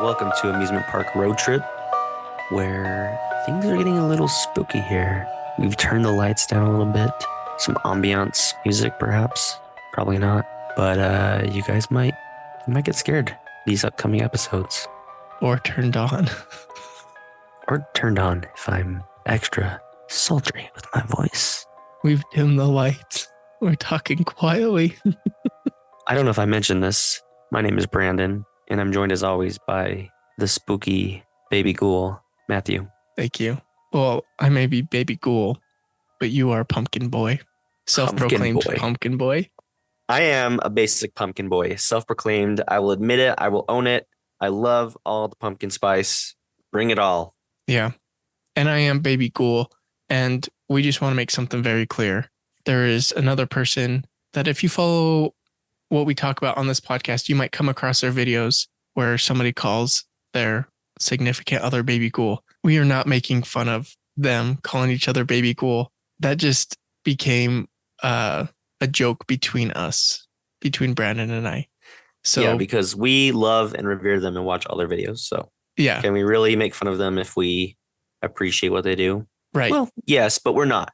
welcome to Amusement Park Road Trip, where things are getting a little spooky here. We've turned the lights down a little bit, some ambiance music perhaps, probably not, but you guys might get scared these upcoming episodes. Or turned on. Or turned on if I'm extra sultry with my voice. We've dimmed the lights. We're talking quietly. I don't know if I mentioned this. My name is Brandon, and I'm joined as always by the spooky baby ghoul, Matthew. Thank you. Well, I may be baby ghoul, but you are pumpkin boy. Self-proclaimed pumpkin boy. I am a basic pumpkin boy, self-proclaimed. I will admit it. I will own it. I love all the pumpkin spice. Bring it all. Yeah. And I am baby ghoul. And we just want to make something very clear. There is another person that if you follow what we talk about on this podcast, you might come across their videos where somebody calls their significant other baby ghoul. We are not making fun of them calling each other baby ghoul. That just became a joke between us, between Brandon and I. So yeah, because we love and revere them and watch all their videos. So yeah, can we really make fun of them if we appreciate what they do? Right. Well, yes, but we're not.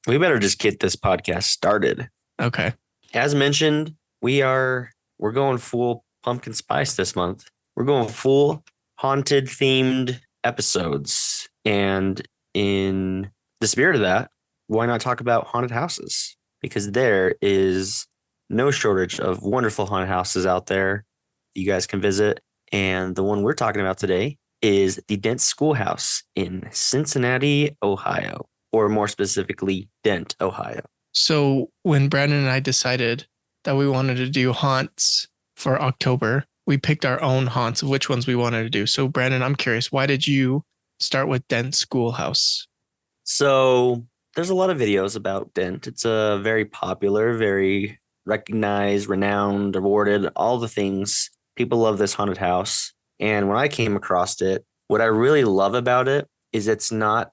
We better just get this podcast started. Okay. As mentioned, we're going full pumpkin spice this month. We're going full haunted themed episodes. And in the spirit of that, why not talk about haunted houses? Because there is no shortage of wonderful haunted houses out there you guys can visit. And the one we're talking about today is the Dent Schoolhouse in Cincinnati, Ohio, or more specifically, Dent, Ohio. So when Brandon and I decided that we wanted to do haunts for October, we picked our own haunts of which ones we wanted to do. So Brandon, I'm curious, why did you start with Dent Schoolhouse? So there's a lot of videos about Dent. It's a very popular, very recognized, renowned, awarded, all the things. People love this haunted house. And when I came across it, what I really love about it is it's not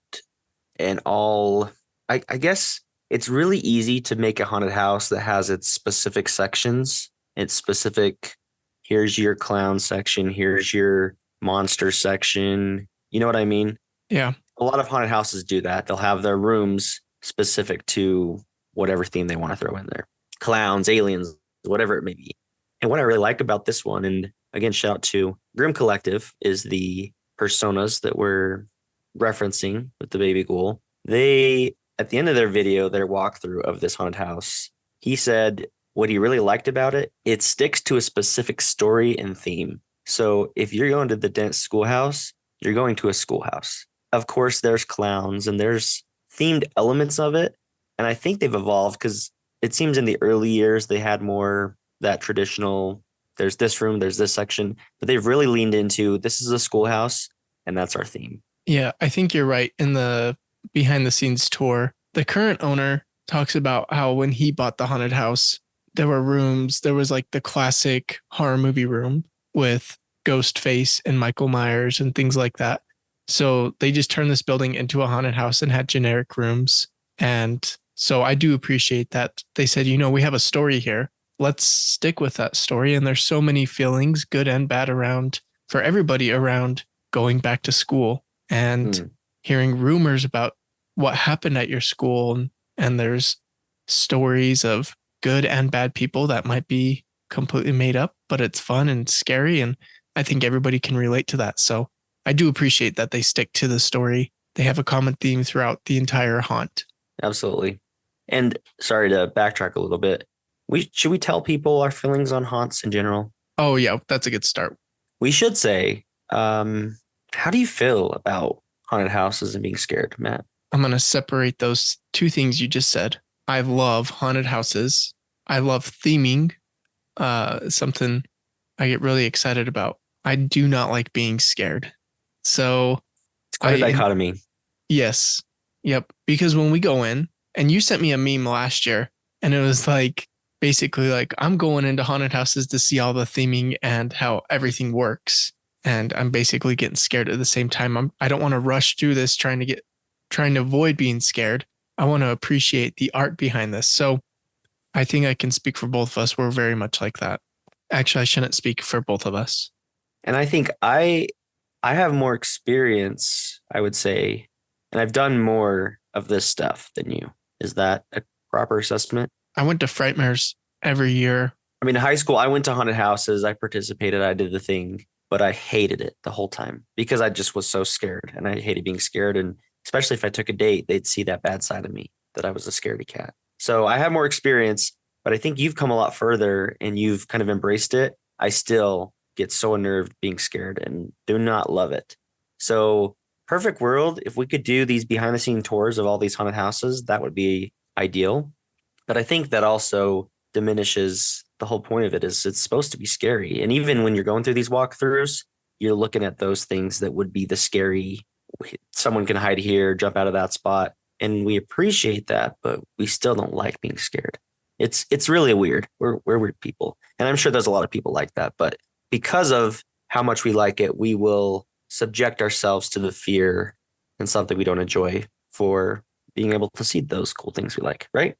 an all, I guess it's really easy to make a haunted house that has its specific sections. It's specific, here's your clown section, here's your monster section. You know what I mean? Yeah. A lot of haunted houses do that. They'll have their rooms specific to whatever theme they want to throw in there. Clowns, aliens, whatever it may be. And what I really like about this one, and again, shout out to Grim Collective, is the personas that we're referencing with the baby ghoul. They, at the end of their video, their walkthrough of this haunted house, he said what he really liked about it, it sticks to a specific story and theme. So if you're going to the Dent Schoolhouse, you're going to a schoolhouse. Of course, there's clowns and there's themed elements of it. And I think they've evolved because it seems in the early years they had more that traditional, there's this room, there's this section, but they've really leaned into this is a schoolhouse and that's our theme. Yeah, I think you're right. In the behind the scenes tour, the current owner talks about how when he bought the haunted house, there were rooms, there was like the classic horror movie room with Ghostface and Michael Myers and things like that. So they just turned this building into a haunted house and had generic rooms. And so I do appreciate that they said, we have a story here. Let's stick with that story. And there's so many feelings, good and bad, around for everybody around going back to school and hearing rumors about what happened at your school. And there's stories of good and bad people that might be completely made up, but it's fun and scary. And I think everybody can relate to that. So I do appreciate that they stick to the story. They have a common theme throughout the entire haunt. Absolutely. And sorry to backtrack a little bit. Should we tell people our feelings on haunts in general? Oh, yeah, that's a good start. We should say, how do you feel about haunted houses and being scared, Matt? I'm going to separate those two things you just said. I love haunted houses. I love theming, something I get really excited about. I do not like being scared. So it's quite a dichotomy. Yes. Yep. Because when we go in, and you sent me a meme last year, and it was like, basically like, I'm going into haunted houses to see all the theming and how everything works. And I'm basically getting scared at the same time. I don't want to rush through this trying to avoid being scared. I want to appreciate the art behind this. So I think I can speak for both of us. We're very much like that. Actually, I shouldn't speak for both of us. And I think I have more experience, I would say, and I've done more of this stuff than you. Is that a proper assessment? I went to Frightmares every year. I mean, in high school, I went to haunted houses. I participated. I did the thing, but I hated it the whole time because I just was so scared and I hated being scared. And especially if I took a date, they'd see that bad side of me that I was a scaredy cat. So I have more experience, but I think you've come a lot further and you've kind of embraced it. I still get so unnerved being scared and do not love it. So, perfect world, if we could do these behind the scene tours of all these haunted houses, that would be ideal. But I think that also diminishes the whole point of it is it's supposed to be scary. And even when you're going through these walkthroughs, you're looking at those things that would be the scary. Someone can hide here, jump out of that spot. And we appreciate that, but we still don't like being scared. It's really weird. We're weird people. And I'm sure there's a lot of people like that. But because of how much we like it, we will subject ourselves to the fear and something we don't enjoy for being able to see those cool things we like, right?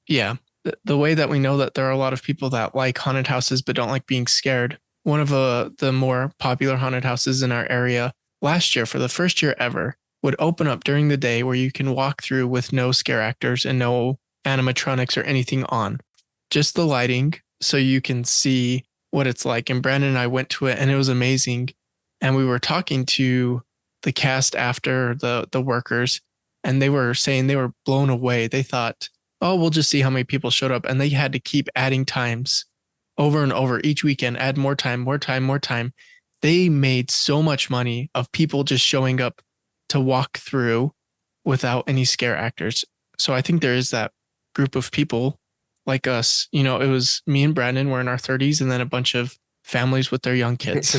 Yeah. The way that we know that there are a lot of people that like haunted houses but don't like being scared. One of the more popular haunted houses in our area last year, for the first year ever, would open up during the day where you can walk through with no scare actors and no animatronics or anything on, just the lighting so you can see what it's like. And Brandon and I went to it and it was amazing. And we were talking to the cast after, the workers, and they were saying they were blown away. They thought, oh, we'll just see how many people showed up. And they had to keep adding times over and over each weekend, add more time, more time, more time. They made so much money of people just showing up to walk through without any scare actors. So I think there is that group of people like us. You know, it was me and Brandon were in our 30s and then a bunch of families with their young kids.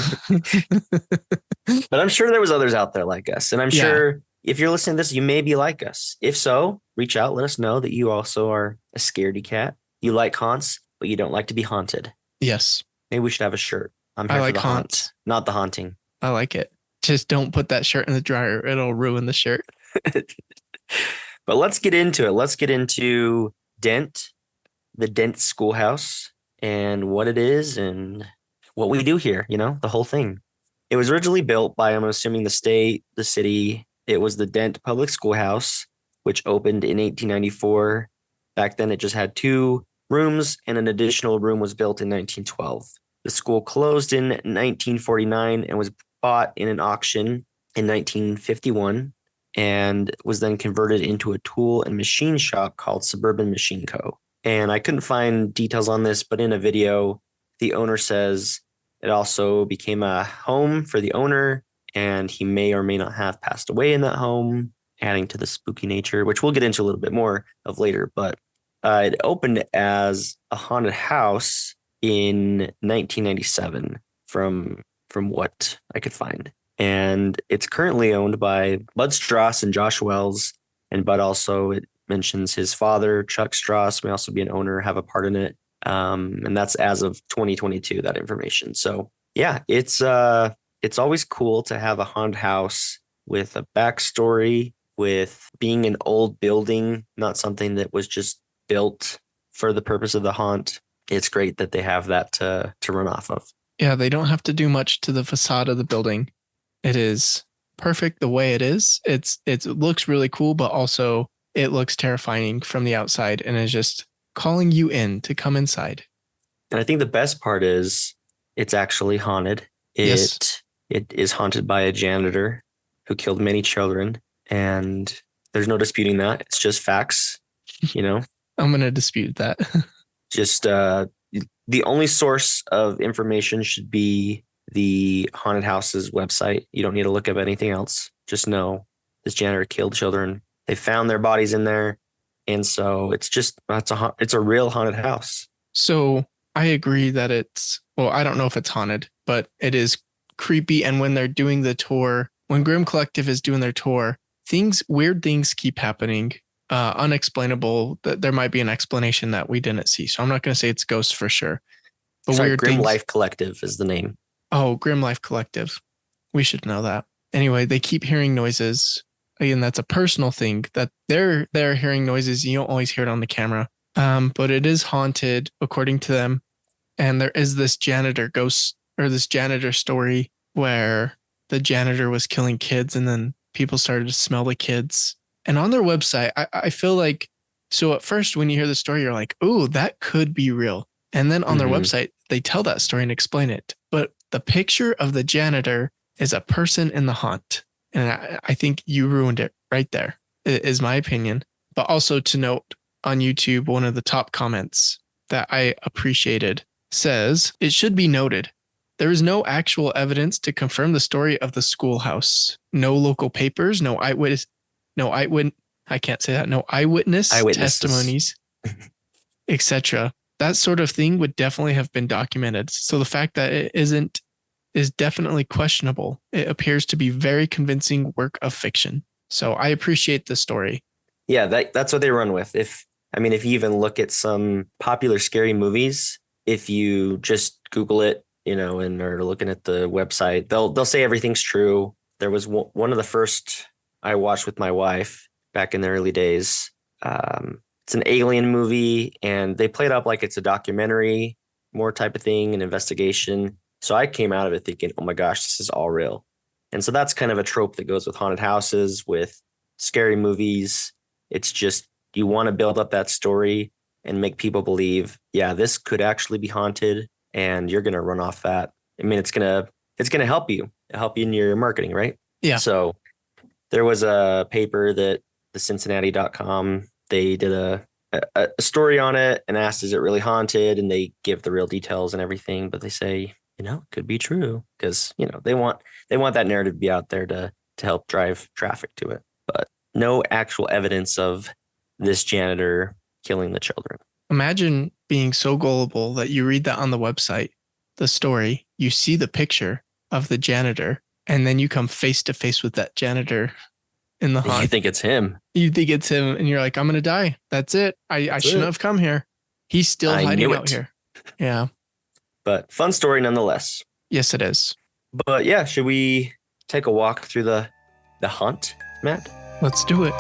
But I'm sure there was others out there like us. And I'm Yeah. sure if you're listening to this, you may be like us. If so, reach out, let us know that you also are a scaredy cat. You like haunts, but you don't like to be haunted. Yes. Maybe we should have a shirt. I'm I here for like the haunts. haunt, not the haunting. I like it. Just don't put that shirt in the dryer. It'll ruin the shirt. But let's get into it. Let's get into Dent, the Dent Schoolhouse, and what it is and what we do here, you know, the whole thing. It was originally built by, I'm assuming, the state, the city. It was the Dent Public Schoolhouse, which opened in 1894. Back then, it just had 2 rooms, and an additional room was built in 1912. The school closed in 1949 and was bought in an auction in 1951 and was then converted into a tool and machine shop called Suburban Machine Co. And I couldn't find details on this, but in a video, the owner says it also became a home for the owner, and he may or may not have passed away in that home, adding to the spooky nature, which we'll get into a little bit more of later. But it opened as a haunted house in 1997 from what I could find. And it's currently owned by Bud Strauss and Josh Wells. And Bud also, it mentions his father, Chuck Strauss, may also be an owner, have a part in it. And that's as of 2022, that information. So yeah, it's always cool to have a haunted house with a backstory, with being an old building, not something that was just built for the purpose of the haunt. It's great that they have that to run off of. Yeah, they don't have to do much to the facade of the building. It is perfect the way it is. It looks really cool, but also it looks terrifying from the outside and is just calling you in to come inside. And I think the best part is it's actually haunted. Yes. It is haunted by a janitor who killed many children, and there's no disputing that. It's just facts, you know. I'm going to dispute that. Just the only source of information should be the haunted house's website. You don't need to look up anything else. Just know this janitor killed children. They found their bodies in there. And so it's a real haunted house. So I agree that I don't know if it's haunted, but it is creepy. And when they're doing the tour, when Grimm Collective is doing their tour, weird things keep happening. Unexplainable. There might be an explanation that we didn't see. So I'm not going to say it's ghosts for sure. But Sorry, weird Grim things. Life Collective is the name. Oh, Grim Life Collective. We should know that. Anyway, they keep hearing noises. Again, that's a personal thing that they're hearing noises. You don't always hear it on the camera. But it is haunted according to them. And there is this janitor ghost this janitor story where the janitor was killing kids and then people started to smell the kids. And on their website, I feel like, so at first when you hear the story, you're like, oh, that could be real. And then on their website, they tell that story and explain it. But the picture of the janitor is a person in the haunt. And I think you ruined it right there, is my opinion. But also to note on YouTube, one of the top comments that I appreciated says, it should be noted, there is no actual evidence to confirm the story of the schoolhouse. No local papers, no eyewitness, I can't say that, no eyewitnesses. Testimonies, etc. That sort of thing would definitely have been documented. So the fact that it isn't is definitely questionable. It appears to be very convincing work of fiction. So I appreciate the story. Yeah, that's what they run with. If you even look at some popular scary movies, if you just Google it, and are looking at the website, they'll say everything's true. There was one of the first I watched with my wife back in the early days. It's an alien movie, and they play it up like it's a documentary, more type of thing, an investigation. So I came out of it thinking, oh my gosh, this is all real. And so that's kind of a trope that goes with haunted houses, with scary movies. It's just, you want to build up that story and make people believe, yeah, this could actually be haunted, and you're going to run off that. It's going to help you in your marketing, right? Yeah. So there was a paper that the Cincinnati.com, they did a story on it and asked, is it really haunted? And they give the real details and everything, but they say, it could be true, because, they want that narrative to be out there to help drive traffic to it, but no actual evidence of this janitor killing the children. Imagine being so gullible that you read that on the website, the story, you see the picture of the janitor, and then you come face to face with that janitor in the haunt. You think it's him. And you're like, I'm going to die. That's it. I shouldn't have come here. He's still hiding out here. Yeah. But fun story nonetheless. Yes, it is. But yeah, should we take a walk through the haunt, Matt? Let's do it.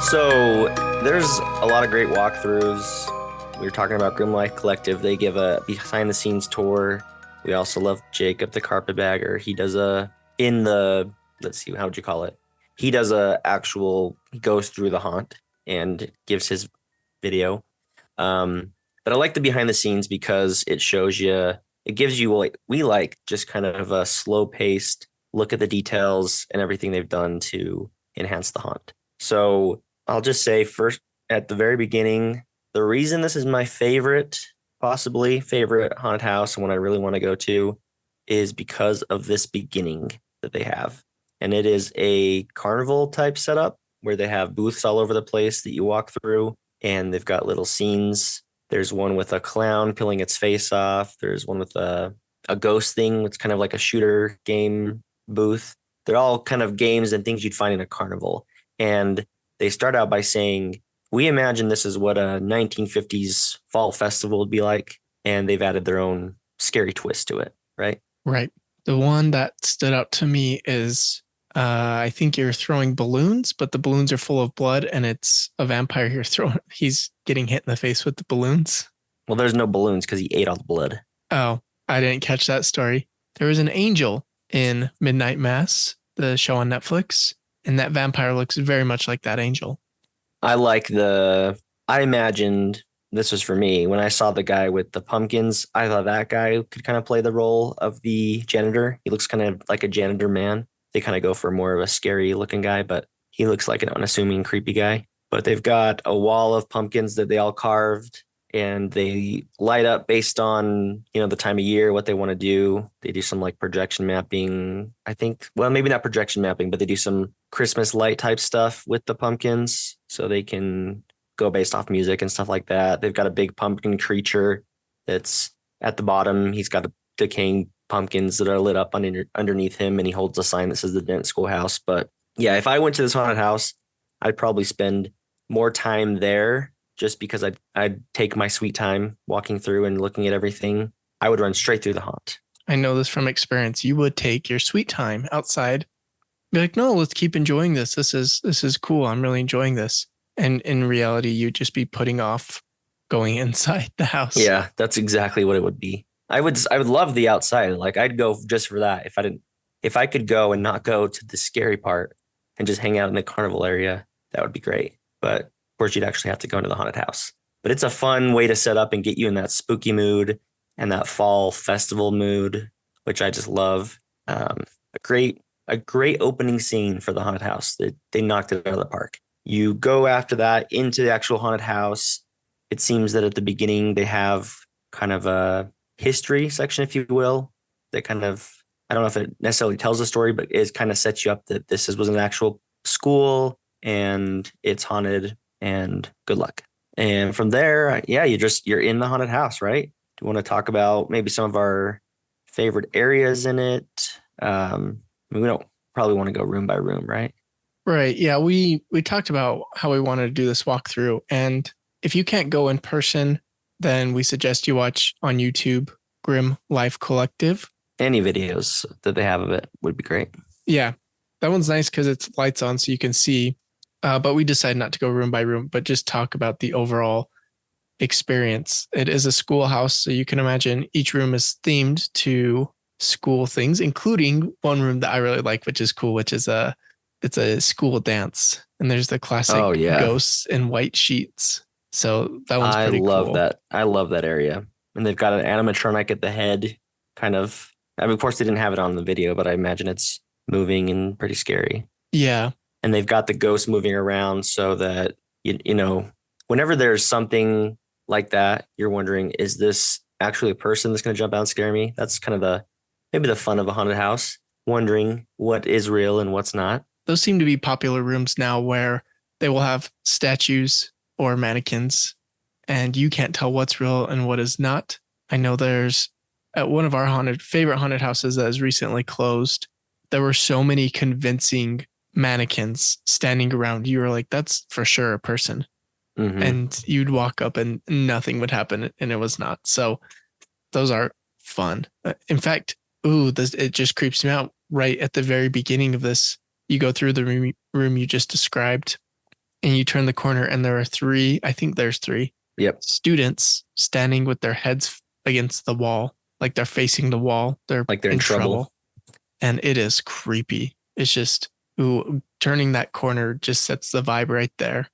So there's a lot of great walkthroughs. We were talking about Grimlife Collective. They give a behind the scenes tour. We also love Jacob, the carpetbagger. He does let's see, how would you call it? He does he goes through the haunt and gives his video. But I like the behind the scenes because it shows you, it gives you just kind of a slow paced look at the details and everything they've done to enhance the haunt. So I'll just say first at the very beginning, the reason this is my possibly favorite haunted house and one I really want to go to is because of this beginning that they have. And it is a carnival type setup where they have booths all over the place that you walk through, and they've got little scenes. There's one with a clown peeling its face off. There's one with a ghost thing. It's kind of like a shooter game booth. They're all kind of games and things you'd find in a carnival. And they start out by saying, we imagine this is what a 1950s fall festival would be like. And they've added their own scary twist to it, right? Right. The one that stood out to me is, I think you're throwing balloons, but the balloons are full of blood and it's a vampire he's getting hit in the face with the balloons. Well, there's no balloons because he ate all the blood. Oh, I didn't catch that story. There was an angel in Midnight Mass, the show on Netflix, and that vampire looks very much like that angel. I imagined, this was for me, when I saw the guy with the pumpkins, I thought that guy could kind of play the role of the janitor. He looks kind of like a janitor man. They kind of go for more of a scary looking guy, but he looks like an unassuming, creepy guy. But they've got a wall of pumpkins that they all carved, and they light up based on, the time of year, what they want to do. They do some like projection mapping, I think. Well, maybe not projection mapping, but they do some Christmas light type stuff with the pumpkins so they can go based off music and stuff like that. They've got a big pumpkin creature that's at the bottom. He's got a decaying pumpkins that are lit up underneath him, and he holds a sign that says the Dent Schoolhouse. But yeah, if I went to this haunted house, I'd probably spend more time there just because I'd take my sweet time walking through and looking at everything. I would run straight through the haunt. I know this from experience. You would take your sweet time outside, be like, no, let's keep enjoying this. This is cool. I'm really enjoying this. And in reality, you'd just be putting off going inside the house. Yeah, that's exactly what it would be. I would love the outside. Like I'd go just for that. If I could go and not go to the scary part and just hang out in the carnival area, that would be great. But of course you'd actually have to go into the haunted house. But it's a fun way to set up and get you in that spooky mood and that fall festival mood, which I just love. A great opening scene for the haunted house. They knocked it out of the park. You go after that into the actual haunted house. It seems that at the beginning they have kind of a history section, if you will, that kind of, I don't know if it necessarily tells a story, but it kind of sets you up that was an actual school and it's haunted and good luck. And from there, yeah, you're in the haunted house, right? Do you want to talk about maybe some of our favorite areas in it? We don't probably want to go room by room, right? Right. Yeah. We talked about how we wanted to do this walkthrough. And if you can't go in person, then we suggest you watch on YouTube Grim Life Collective. Any videos that they have of it would be great. Yeah. That one's nice because it's lights on so you can see. But we decided not to go room by room, but just talk about the overall experience. It is a schoolhouse, so you can imagine each room is themed to school things, including one room that I really like, which is cool, which is it's a school dance. And there's the classic ghosts in white sheets. So that one's pretty cool. I love that area. And they've got an animatronic at the head, kind of. I mean, of course, they didn't have it on the video, but I imagine it's moving and pretty scary. Yeah. And they've got the ghosts moving around so that, you know, whenever there's something like that, you're wondering, is this actually a person that's going to jump out and scare me? That's kind of maybe the fun of a haunted house, wondering what is real and what's not. Those seem to be popular rooms now where they will have statues or mannequins and you can't tell what's real and what is not. I know there's at one of our favorite haunted houses that has recently closed, there were so many convincing mannequins standing around. You were like, that's for sure a person. Mm-hmm. And you'd walk up and nothing would happen and it was not. So those are fun. In fact, it just creeps me out right at the very beginning of this. You go through the room you just described and you turn the corner and there are three students standing with their heads against the wall. Like they're facing the wall. They're in trouble. And it is creepy. It's just, turning that corner just sets the vibe right there.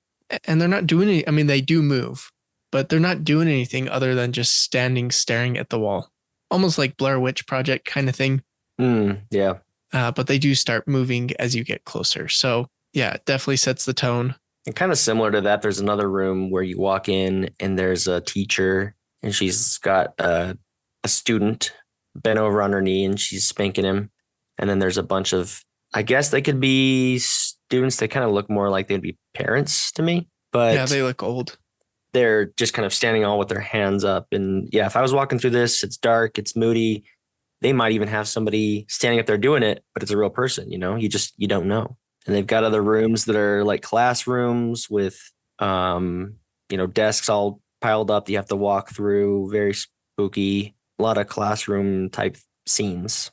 And they're not doing any, I mean, they do move, but they're not doing anything other than just standing, staring at the wall. Almost like Blair Witch Project kind of thing. Yeah. But they do start moving as you get closer. So yeah, it definitely sets the tone. And kind of similar to that, there's another room where you walk in and there's a teacher and she's got a student bent over on her knee and she's spanking him. And then there's a bunch of, I guess they could be students. They kind of look more like they'd be parents to me, but yeah, they look old. They're just kind of standing all with their hands up. And yeah, if I was walking through this, it's dark, it's moody. They might even have somebody standing up there doing it, but it's a real person, you know, you don't know. And they've got other rooms that are like classrooms with, desks all piled up that you have to walk through. Very spooky, a lot of classroom type scenes.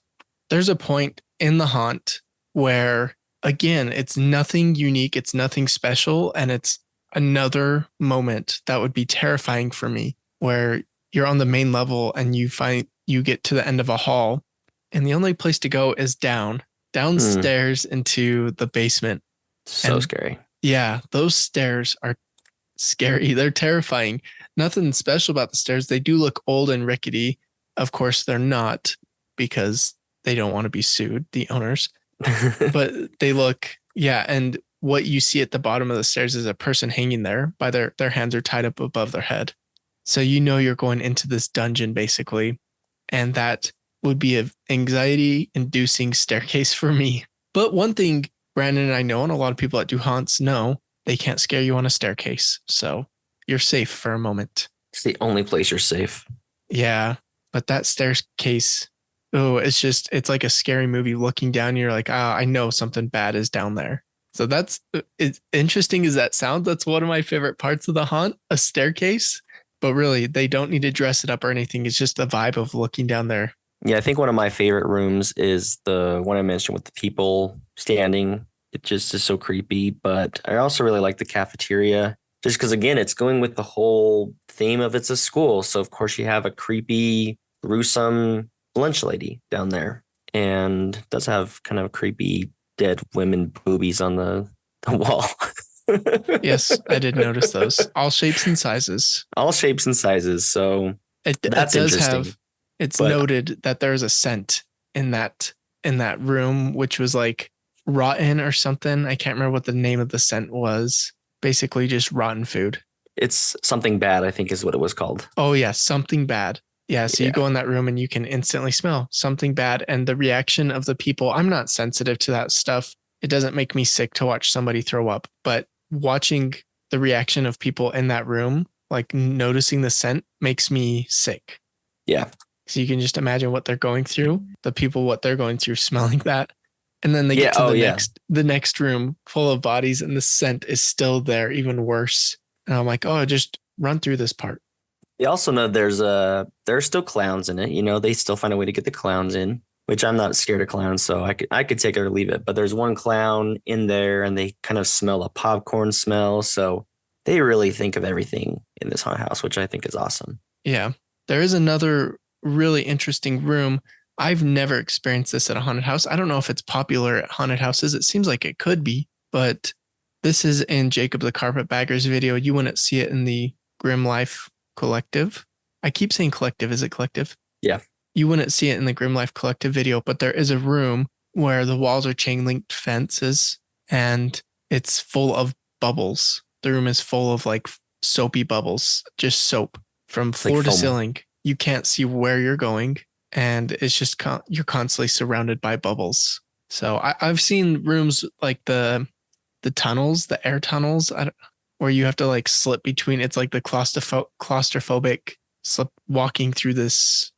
There's a point in the haunt where, again, it's nothing unique. It's nothing special. And it's another moment that would be terrifying for me where you're on the main level and you get to the end of a hall and the only place to go is downstairs into the basement. So scary. Yeah, those stairs are scary. They're terrifying. Nothing special about the stairs. They do look old and rickety. Of course, they're not because they don't want to be sued, the owners. But they look, yeah. And what you see at the bottom of the stairs is a person hanging there by their hands are tied up above their head. So you know you're going into this dungeon basically. And that would be an anxiety-inducing staircase for me. But one thing Brandon and I know, and a lot of people that do haunts know, they can't scare you on a staircase. So you're safe for a moment. It's the only place you're safe. Yeah. But that staircase, it's like a scary movie looking down. You're like, I know something bad is down there. So that's interesting as that sounds. That's one of my favorite parts of the haunt, a staircase. But really, they don't need to dress it up or anything. It's just the vibe of looking down there. Yeah, I think one of my favorite rooms is the one I mentioned with the people standing It just is so creepy. But I also really like the cafeteria just because, again, it's going with the whole theme of it's a school. So, of course, you have a creepy, gruesome lunch lady down there and does have kind of creepy dead women boobies on the wall. Yes, I did notice those. All shapes and sizes. All shapes and sizes. So It that's does interesting. have, it's But noted that there's a scent in that room, which was like rotten or something. I can't remember what the name of the scent was. Basically just rotten food. it's something bad, I think is what it was called. Oh yeah, something bad. Yeah, so you Yeah. go in that room and you can instantly smell something bad, and the reaction of the people. I'm not sensitive to that stuff. It doesn't make me sick to watch somebody throw up, but watching the reaction of people in that room, like noticing the scent, makes me sick. Yeah. So you can just imagine what they're going through, the people, what they're going through smelling that. And then they Yeah. get to Oh, yeah. the next room full of bodies and the scent is still there, even worse. And I'm like, oh, just run through this part. You also know there's still clowns in it. You know, they still find a way to get the clowns in, which I'm not scared of clowns, so I could take it or leave it. But there's one clown in there, and they kind of smell a popcorn smell, so they really think of everything in this haunted house, which I think is awesome. Yeah. There is another really interesting room. I've never experienced this at a haunted house. I don't know if it's popular at haunted houses. It seems like it could be, but this is in Jacob the Carpetbagger's video. You wouldn't see it in the Grim Life Collective. I keep saying collective. Is it collective? Yeah. You wouldn't see it in the Grim Life Collective video, but there is a room where the walls are chain linked fences and it's full of bubbles. The room is full of like soapy bubbles, just soap from floor to foam. ceiling. You can't see where you're going, and it's just you're constantly surrounded by bubbles. So I've seen rooms like the tunnels, the air tunnels, where you have to like slip between. It's like the claustrophobic slip walking through these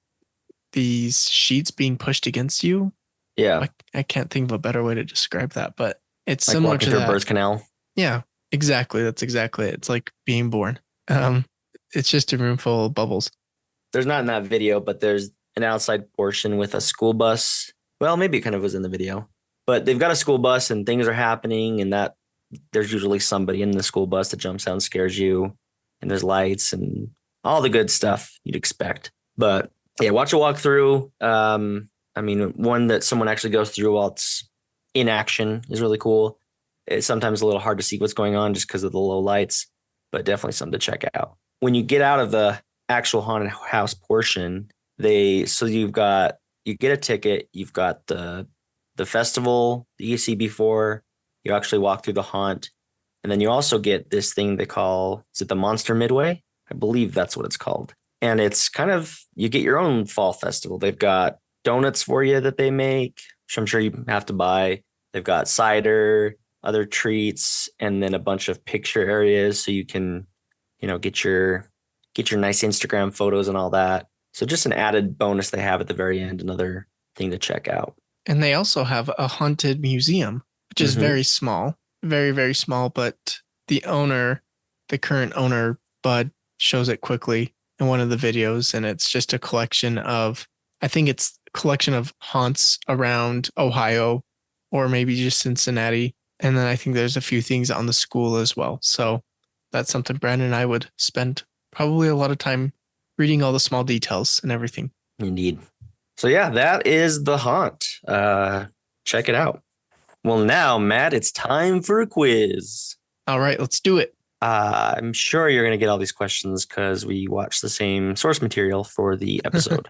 sheets being pushed against you. Yeah. I can't think of a better way to describe that, but it's Like similar walking to through a that. birth canal. Yeah, exactly. That's exactly it. It's like being born. It's just a room full of bubbles. There's not in that video, but there's an outside portion with a school bus. Well, maybe it kind of was in the video, but they've got a school bus and things are happening, and that there's usually somebody in the school bus that jumps out and scares you, and there's lights and all the good stuff you'd expect. But yeah, watch a walkthrough. I mean, one that someone actually goes through while it's in action is really cool. It's sometimes a little hard to see what's going on just because of the low lights, but definitely something to check out. When you get out of the actual haunted house portion, you get a ticket, you've got the festival that you see before you actually walk through the haunt, and then you also get this thing they call, is it the Monster Midway? I believe that's what it's called. And it's kind of, you get your own fall festival. They've got donuts for you that they make, which I'm sure you have to buy. They've got cider, other treats, and then a bunch of picture areas so you can, get your nice Instagram photos and all that. So just an added bonus they have at the very end, another thing to check out. And they also have a haunted museum, which is very small, very, very small. But the current owner, Bud, shows it quickly in one of the videos. And it's just a collection of, I think it's a collection of haunts around Ohio or maybe just Cincinnati. And then I think there's a few things on the school as well. So that's something Brandon and I would spend probably a lot of time reading all the small details and everything. Indeed. So yeah, that is The Haunt. Check it out. Well, now, Matt, it's time for a quiz. All right, let's do it. I'm sure you're going to get all these questions because we watched the same source material for the episode.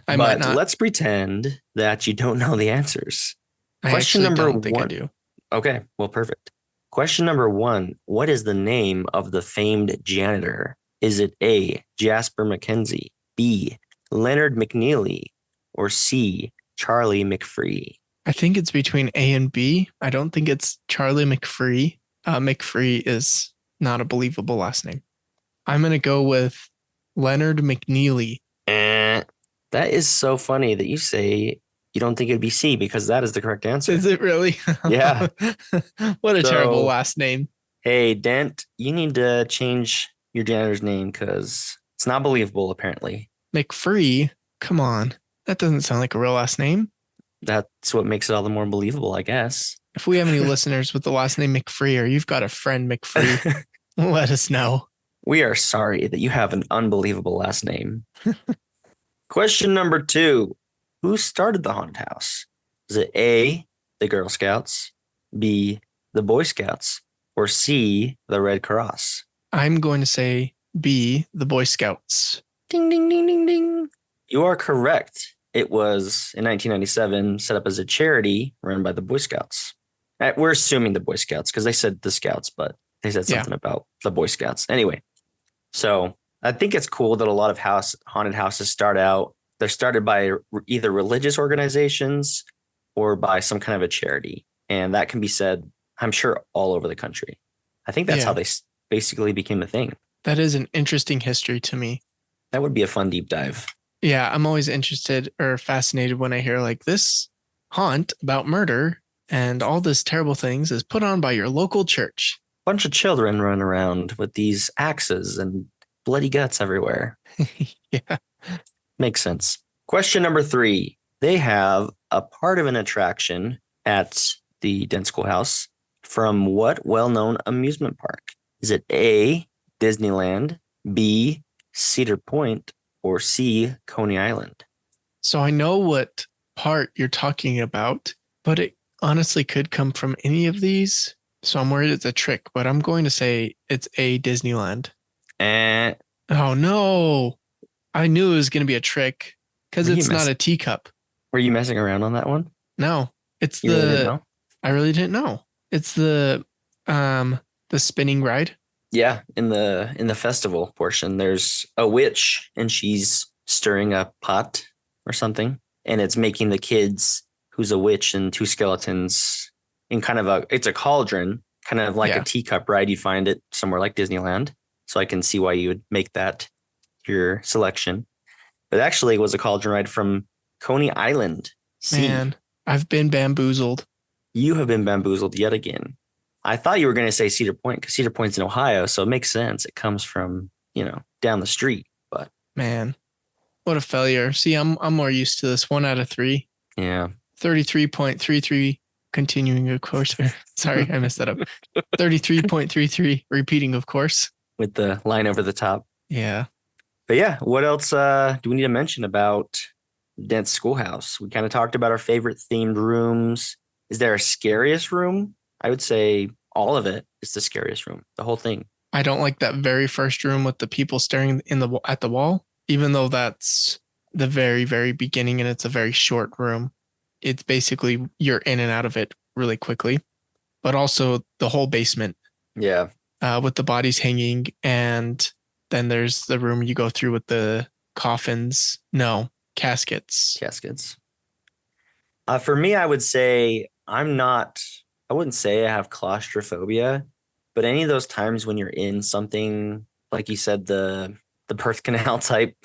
I might not. Let's pretend that you don't know the answers. Question number one. Think I do. Okay, well, perfect. Question number 1. What is the name of the famed janitor? Is it A, Jasper McKenzie, B, Leonard McNeely, or C, Charlie McFree? I think it's between A and B. I don't think it's Charlie McFree. McFree is not a believable last name. I'm going to go with Leonard McNeely. That is so funny that you say you don't think it'd be C because that is the correct answer. Is it really? Yeah. What a terrible last name. Hey, Dent, you need to change your janitor's name because it's not believable, apparently. McFree? Come on. That doesn't sound like a real last name. That's what makes it all the more believable, I guess. If we have any listeners with the last name McFree or you've got a friend McFree, let us know. We are sorry that you have an unbelievable last name. Question number 2. Who started the haunted house? Is it A, the Girl Scouts, B, the Boy Scouts, or C, the Red Cross? I'm going to say B, the Boy Scouts. Ding, ding, ding, ding, ding. You are correct. It was in 1997 set up as a charity run by the Boy Scouts. We're assuming the Boy Scouts because they said the Scouts, but they said something about the Boy Scouts. Anyway, so I think it's cool that a lot of haunted houses they're started by either religious organizations or by some kind of a charity. And that can be said, I'm sure, all over the country. I think that's how they basically became a thing. That is an interesting history to me. That would be a fun deep dive. Yeah, I'm always interested or fascinated when I hear like this haunt about murder and all this terrible things is put on by your local church. Bunch of children run around with these axes and bloody guts everywhere. Yeah. Makes sense. Question number 3. They have a part of an attraction at the Dent Schoolhouse from what well-known amusement park? Is it A, Disneyland, B, Cedar Point, or C, Coney Island? So I know what part you're talking about, but it honestly could come from any of these. So I'm worried it's a trick, but I'm going to say it's A, Disneyland. Oh, no. I knew it was going to be a trick because it's not a teacup. Were you messing around on that one? No, it's you really didn't know? I really didn't know. It's the spinning ride. Yeah, in the festival portion, there's a witch and she's stirring a pot or something, and it's making the kids who's a witch and 2 skeletons in kind of it's a cauldron, kind of like a teacup ride. You find it somewhere like Disneyland. So I can see why you would make that your selection. But actually it was a cauldron ride from Coney Island. Man, I've been bamboozled. You have been bamboozled yet again. I thought you were going to say Cedar Point because Cedar Point's in Ohio, so it makes sense. It comes from, down the street. But man, what a failure. See, I'm more used to this. 1 out of 3. Yeah. 33.33 continuing, of course. Sorry, I messed that up. 33.33 repeating, of course. With the line over the top. Yeah. But yeah, what else do we need to mention about Dent Schoolhouse? We kind of talked about our favorite themed rooms. Is there a scariest room? I would say all of it is the scariest room, the whole thing. I don't like that very first room with the people staring at the wall, even though that's the very, very beginning and it's a very short room. It's basically you're in and out of it really quickly, but also the whole basement. Yeah. With the bodies hanging, and then there's the room you go through with the coffins. No, caskets. For me, I would say I wouldn't say I have claustrophobia, but any of those times when you're in something, like you said, the birth canal type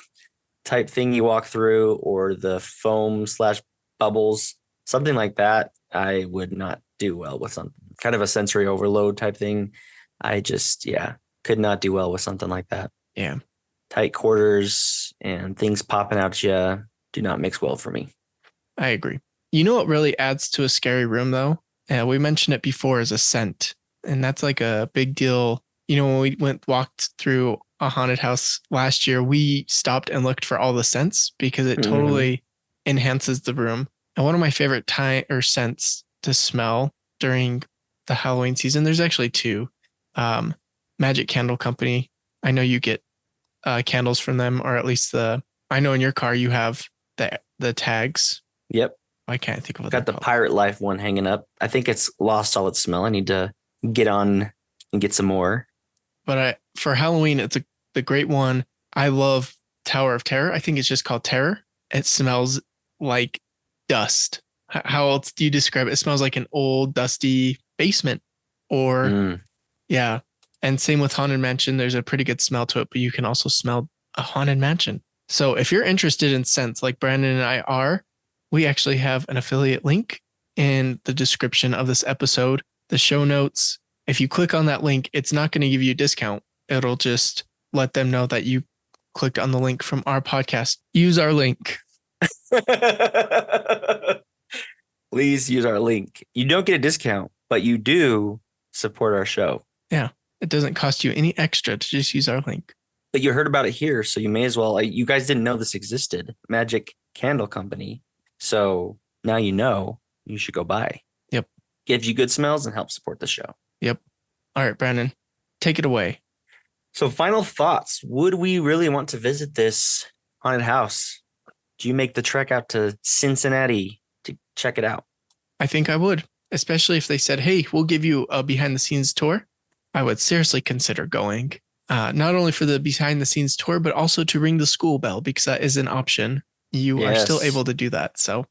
thing you walk through, or the foam / bubbles, something like that, I would not do well with something. Kind of a sensory overload type thing. I just, could not do well with something like that. Yeah. Tight quarters and things popping out at you do not mix well for me. I agree. You know what really adds to a scary room, though? We mentioned it before, is a scent. And that's like a big deal. When we walked through a haunted house last year, we stopped and looked for all the scents because it totally enhances the room. And one of my favorite scents to smell during the Halloween season, there's actually 2. Magic Candle Company. I know you get candles from them, or at least I know in your car you have the tags. Yep. I can't think of what Got the Pirate Life one hanging up. I think it's lost all its smell. I need to get on and get some more. But for Halloween, it's the great one. I love Tower of Terror. I think it's just called Terror. It smells like dust. How else do you describe it? It smells like an old dusty basement, or yeah. And same with Haunted Mansion. There's a pretty good smell to it, but you can also smell a Haunted Mansion. So if you're interested in scents like Brandon and I are, we actually have an affiliate link in the description of this episode, the show notes. If you click on that link, it's not going to give you a discount. It'll just let them know that you clicked on the link from our podcast. Use our link. please use our link. You don't get a discount, but you do support our show. Yeah. It doesn't cost you any extra to just use our link. But you heard about it here, so you may as well. You guys didn't know this existed. Magic Candle Company. So now you know you should go buy. Yep. Gives you good smells and helps support the show. Yep. All right, Brandon, take it away. So final thoughts. Would we really want to visit this haunted house? Do you make the trek out to Cincinnati to check it out? I think I would, especially if they said, hey, we'll give you a behind the scenes tour. I would seriously consider going, not only for the behind the scenes tour, but also to ring the school bell, because that is an option. You are still able to do that. So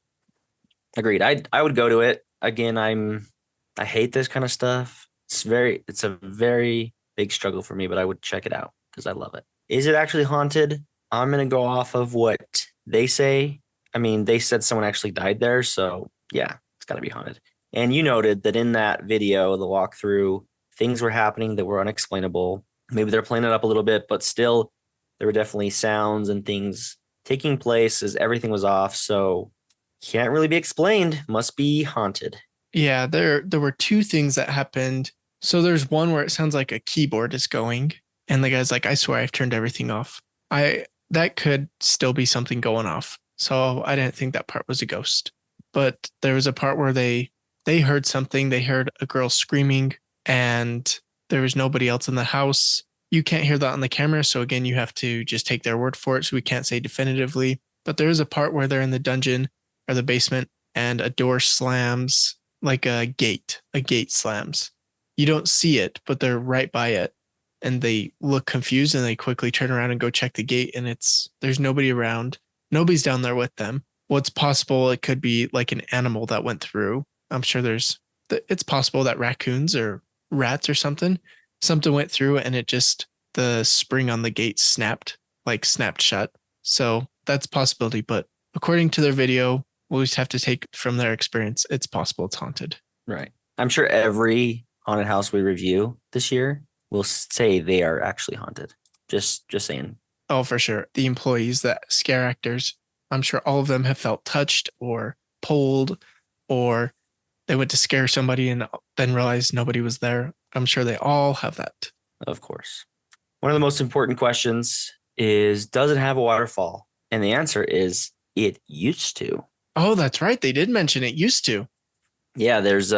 agreed. I would go to it. Again, I hate this kind of stuff. It's a very big struggle for me, but I would check it out because I love it. Is it actually haunted? I'm going to go off of what they say. I mean, they said someone actually died there. So yeah, it's got to be haunted. And you noted that in that video, the walkthrough, things were happening that were unexplainable. Maybe they're playing it up a little bit, but still there were definitely sounds and things taking place as everything was off. So can't really be explained. Must be haunted. Yeah, there were two things that happened. So there's one where it sounds like a keyboard is going, and the guy's like, I swear I've turned everything off. That could still be something going off. So I didn't think that part was a ghost. But there was a part where they heard something. They heard a girl screaming, and there was nobody else in the house. You can't hear that on the camera. So again, you have to just take their word for it. So we can't say definitively. But there is a part where they're in the dungeon or the basement and a door slams, like a gate slams. You don't see it, but they're right by it. And they look confused and they quickly turn around and go check the gate. And there's nobody around. Nobody's down there with them. What's possible, it could be like an animal that went through. I'm sure it's possible that raccoons or rats or something went through and the spring on the gate snapped shut. So that's a possibility. But according to their video, we'll just have to take from their experience. It's possible it's haunted. Right. I'm sure every haunted house we review this year will say they are actually haunted. Just saying. Oh, for sure. The employees, that scare actors, I'm sure all of them have felt touched or pulled, or they went to scare somebody and then realized nobody was there. I'm sure they all have that. Of course. One of the most important questions is, does it have a waterfall? And the answer is, it used to. Oh, that's right. They did mention it used to. Yeah, there's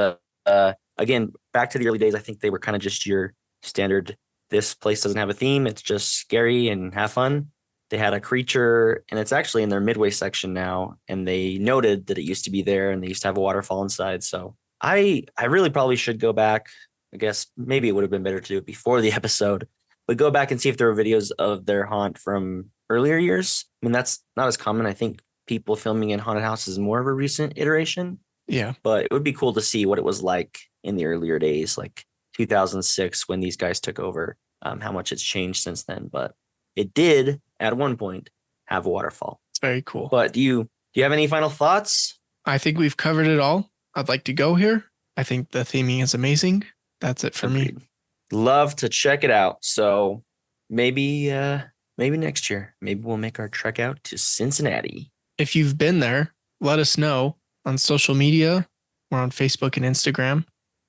again, back to the early days, I think they were kind of just your standard, this place doesn't have a theme. It's just scary and have fun. They had a creature, and it's actually in their midway section now. And they noted that it used to be there and they used to have a waterfall inside. So I really probably should go back. I guess maybe it would have been better to do it before the episode, but go back and see if there were videos of their haunt from earlier years. I mean, that's not as common. I think people filming in haunted houses is more of a recent iteration. Yeah. But it would be cool to see what it was like in the earlier days, like 2006 when these guys took over, how much it's changed since then. But it did at one point have a waterfall. It's very cool. But do you have any final thoughts? I think we've covered it all. I'd like to go here. I think the theming is amazing. That's it for me. Love to check it out. So maybe next year, maybe we'll make our trek out to Cincinnati. If you've been there, let us know on social media. We're on Facebook and Instagram,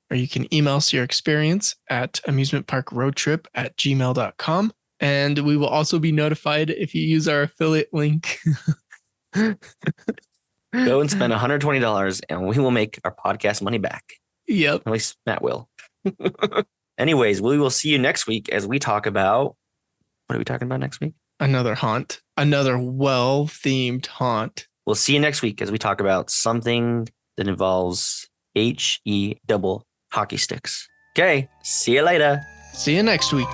or you can email us your experience at amusementparkroadtrip@gmail.com. And we will also be notified if you use our affiliate link. Go and spend $120 and we will make our podcast money back. Yep. At least Matt will. Anyways, we will see you next week as we talk about, what are we talking about next week? Another haunt, another well-themed haunt. We'll see you next week as we talk about something that involves HE double hockey sticks. Okay, see you later. See you next week.